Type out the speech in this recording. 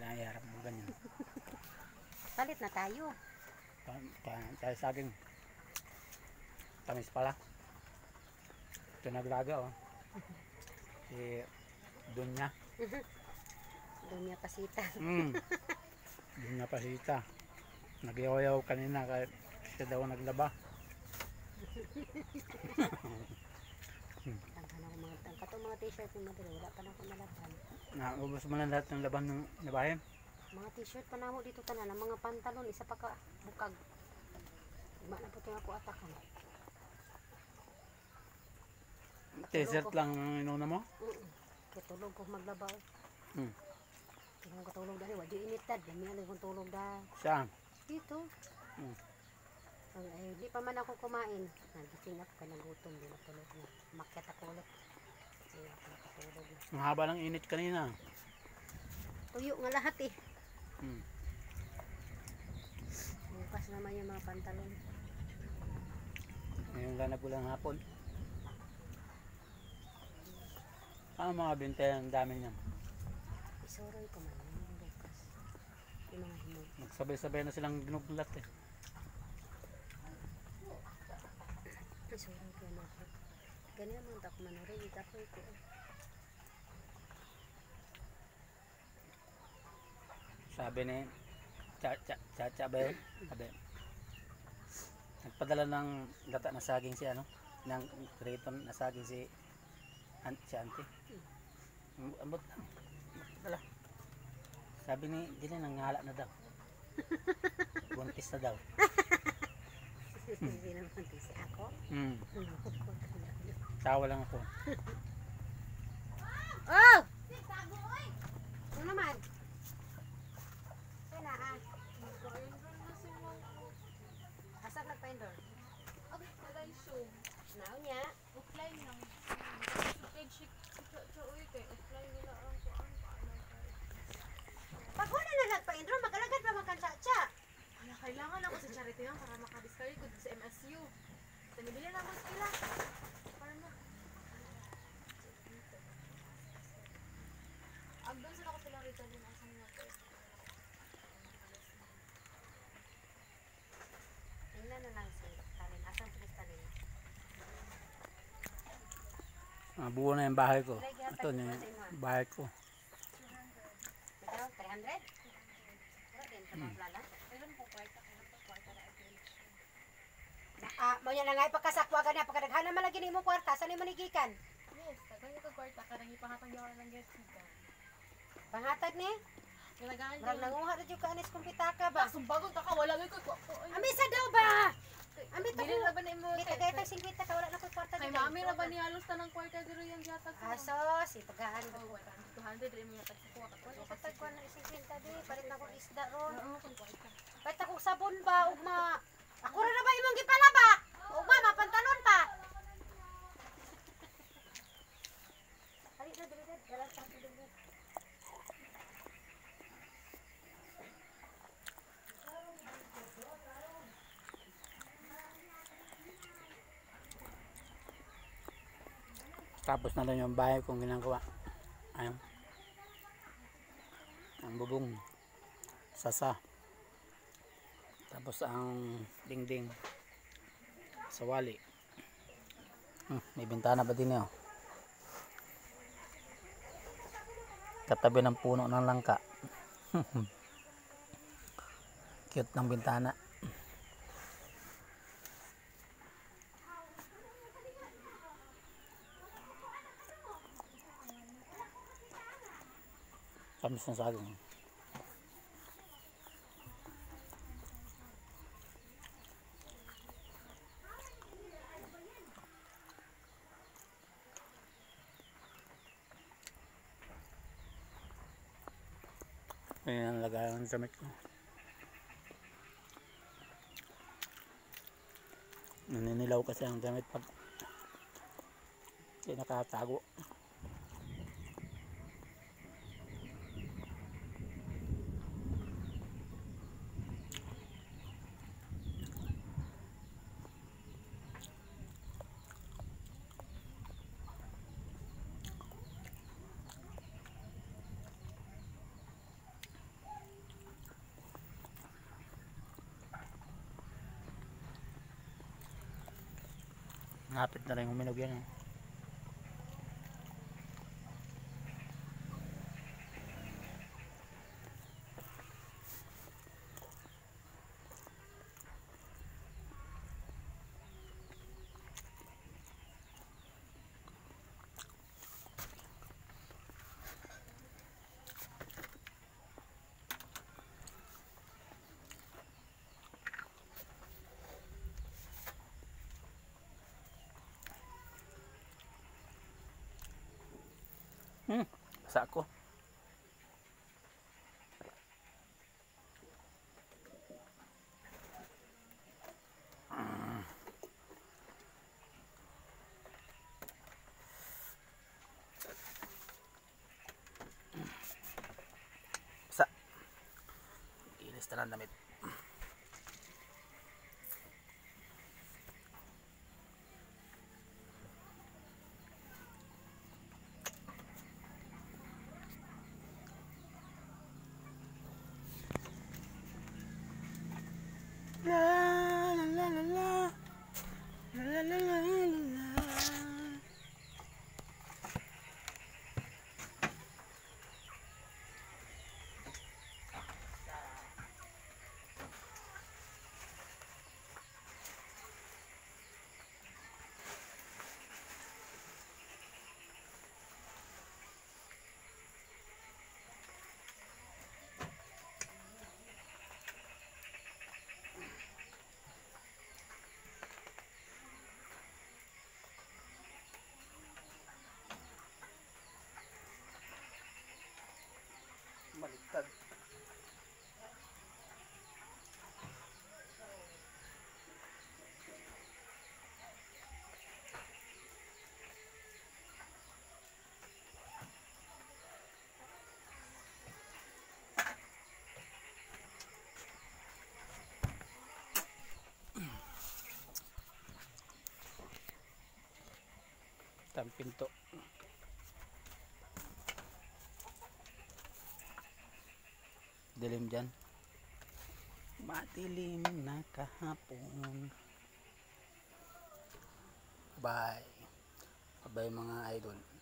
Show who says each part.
Speaker 1: Nayarap mo ganyan.
Speaker 2: Palit na tayo.
Speaker 1: Tayo saging. Tamis pala. Ito naglaga oh. Si Dunya.
Speaker 2: Dunya Pasita.
Speaker 1: Dunya Pasita. Nagyaw-yaw kanina kahit siya daw naglaba.
Speaker 2: Katong mga t-shirt ni Madre, wala pa na ako nalaban.
Speaker 1: Naubos mo na lahat ng laban ng nabahin?
Speaker 2: Mga t-shirt pa na mo dito tanan, ang mga pantalon, isa pa ka bukag. Ima na po ito ako atakan.
Speaker 1: T-shirt lang ang inuna mo?
Speaker 2: Katulog ko maglaba. Kung katulog dali, wadi initad. Dami lang kung tulog da.
Speaker 1: Saan?
Speaker 2: Dito. Ay, di pa man ako kumain. Nagising ako ka nagutom. Di na tulog na. Makyat ako ulit. Di ako nakatulog.
Speaker 1: Ang haba ng init kanina.
Speaker 2: Tuyo nga lahat eh. Bukas naman yung mga pantalon.
Speaker 1: Ngayon lang nagulang hapon. Ang mga bintay, ang dami niyan.
Speaker 2: Isoroy ko man yung bukas. Yung mga himog.
Speaker 1: Nagsabay-sabay na silang ginuglat eh.
Speaker 2: Isoroy ko na ako. Ganyan naman ako manorin. Itapoy ko eh.
Speaker 1: Sabi ni Chacha ba yun? Sabi, nagpadala ng gata na saging si ano, ng kriton na saging si auntie. Ambot lang. Nagpadala. Sabi ni, hindi na nanghala na daw. Buntis na daw.
Speaker 2: Hindi naman buntis ako.
Speaker 1: Tawa lang ako.
Speaker 2: Oh! Ano naman? Kaya na ah. Asap nagpa-indoor?
Speaker 3: Okay, walay show.
Speaker 2: Now niya.
Speaker 3: Offline lang. Page uy kay offline nila ang kuan paano kay.
Speaker 2: Pag wala na nagpa-indoor, magalagad pa makansa-tsa.
Speaker 3: Wala kailangan ako sa charity lang para makadiscover ko sa MSU. Tanibili na mo sila. Para na. Agdon sila ko sila rito din ang mga ko.
Speaker 2: Tingnan na lang si Talin. Asan si Talin?
Speaker 1: Buo na yung bahay ko. Ito na yung bahay ko.
Speaker 2: Ito, 300? Wala din, sa mga plala.
Speaker 3: Ayun po kwarta na agad.
Speaker 2: Mo yan na nga ipagkasakwa ka niya. Pagkadaghan na malagi ni mo kwarta, saan yung manigikan?
Speaker 3: Yes, tagay ko kwarta karang ipangatang yawan ng guest ka.
Speaker 2: Pangatag ni?
Speaker 3: Galagaan
Speaker 2: Marag nanguha na dyan ka anis kung pitaka ba?
Speaker 3: Sumbagon ka wala gyud ko.
Speaker 2: Amisa daw ba? Ambit
Speaker 3: Dili na ba ni mo?
Speaker 2: Kita gaya tag 50 ka, wala na ko kwarta.
Speaker 3: Kay mami ra ba ni halos tanang kwarta diro yung gihatag ko.
Speaker 2: Asos, ipagahan ko.
Speaker 3: Oh, 200 dili mo yatag ko ka.
Speaker 2: Wala ko tagkuhan ng 50 di, palit na kong isda ron.
Speaker 3: Oo, kung kwarta.
Speaker 2: Palit akong sabon ba, ugma. Ako rin na ba imong gipalaba? Ugma, mapantalon pa. Halit na, dali, dalang sa akin dali.
Speaker 1: Tapos na lang yung bahay kong ginagawa. Ayun. Ang bubong. Sasa. Tapos ang dingding. Sawali. May bintana pa din yun. Katabi ng puno ng langka. Cute ng bintana. Tamis ng saging. Ayan ang lagayan ng damit ko. Naninilaw kasi ang damit pag hindi nakatago. Hapit na rin huminog yan. Basa ako. Basa. Inis na lang damit. La la la la la la la la la. Baliktad. Tang pinto. Dilim dyan. Madilim na kahapon. Bye. Bye mga idol.